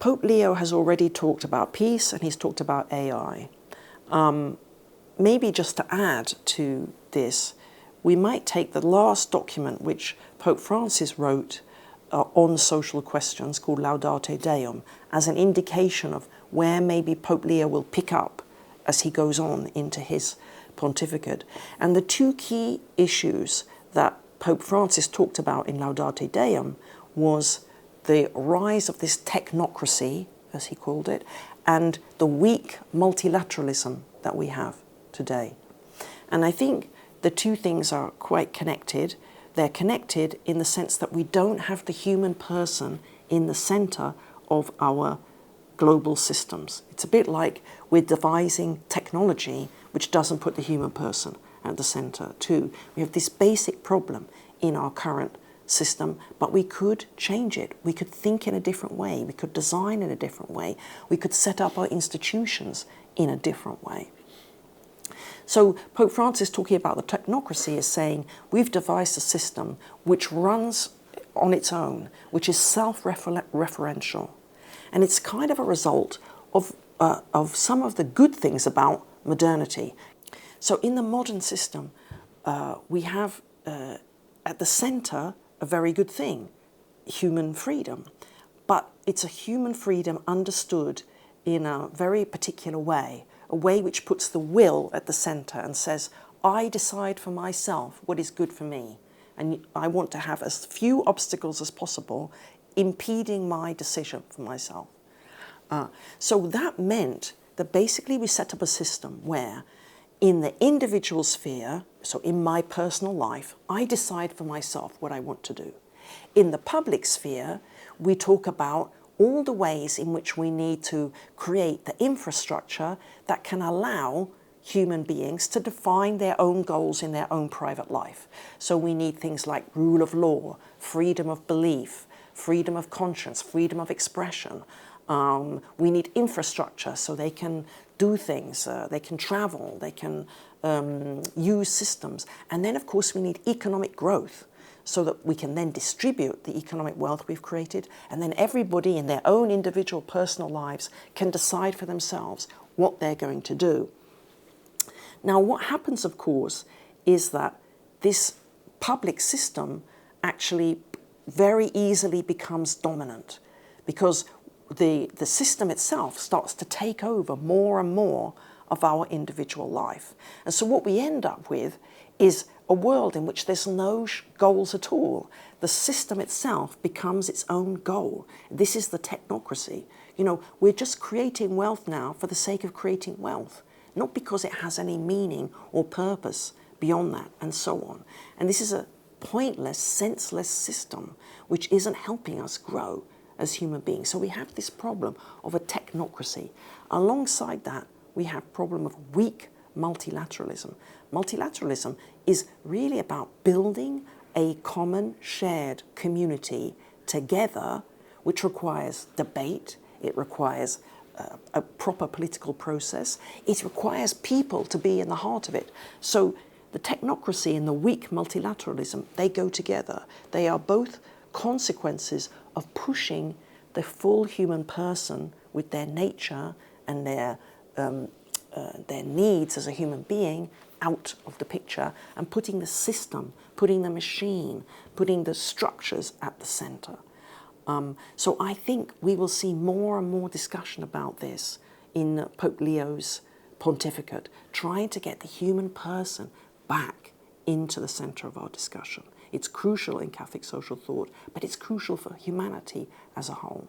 Pope Leo has already talked about peace and he's talked about AI. Maybe just to add to this, we might take the last document which Pope Francis wrote on social questions, called Laudate Deum, as an indication of where maybe Pope Leo will pick up as he goes on into his pontificate. And the two key issues that Pope Francis talked about in Laudate Deum was the rise of this technocracy, as he called it, and the weak multilateralism that we have today. And I think the two things are quite connected. They're connected in the sense that we don't have the human person in the center of our global systems. It's a bit like we're devising technology which doesn't put the human person at the center too. We have this basic problem in our current system, but we could change it. We could think in a different way. We could design in a different way. We could set up our institutions in a different way. So Pope Francis, talking about the technocracy, is saying we've devised a system which runs on its own, which is self-referential. And it's kind of a result of some of the good things about modernity. So in the modern system, we have at the center a very good thing, human freedom. But it's a human freedom understood in a very particular way, a way which puts the will at the center and says, I decide for myself what is good for me. And I want to have as few obstacles as possible impeding my decision for myself. So that meant that basically we set up a system where in the individual sphere, so in my personal life, I decide for myself what I want to do. In the public sphere, we talk about all the ways in which we need to create the infrastructure that can allow human beings to define their own goals in their own private life. So we need things like rule of law, freedom of belief, freedom of conscience, freedom of expression. We need infrastructure so they can do things, they can travel, they can use systems. And then, of course, we need economic growth so that we can then distribute the economic wealth we've created, and then everybody in their own individual personal lives can decide for themselves what they're going to do. Now, what happens, of course, is that this public system actually very easily becomes dominant because the system itself starts to take over more and more of our individual life. And so what we end up with is a world in which there's no goals at all. The system itself becomes its own goal. This is the technocracy. You know, we're just creating wealth now for the sake of creating wealth, not because it has any meaning or purpose beyond that, and so on. And this is a pointless, senseless system which isn't helping us grow as human beings. So we have this problem of a technocracy. Alongside that, we have a problem of weak multilateralism. Multilateralism is really about building a common shared community together, which requires debate, it requires a proper political process, it requires people to be in the heart of it. So the technocracy and the weak multilateralism, they go together. They are both consequences of pushing the full human person with their nature and their needs as a human being out of the picture and putting the system, putting the machine, putting the structures at the center. So I think we will see more and more discussion about this in Pope Leo's pontificate, trying to get the human person back into the center of our discussion. It's crucial in Catholic social thought, but it's crucial for humanity as a whole.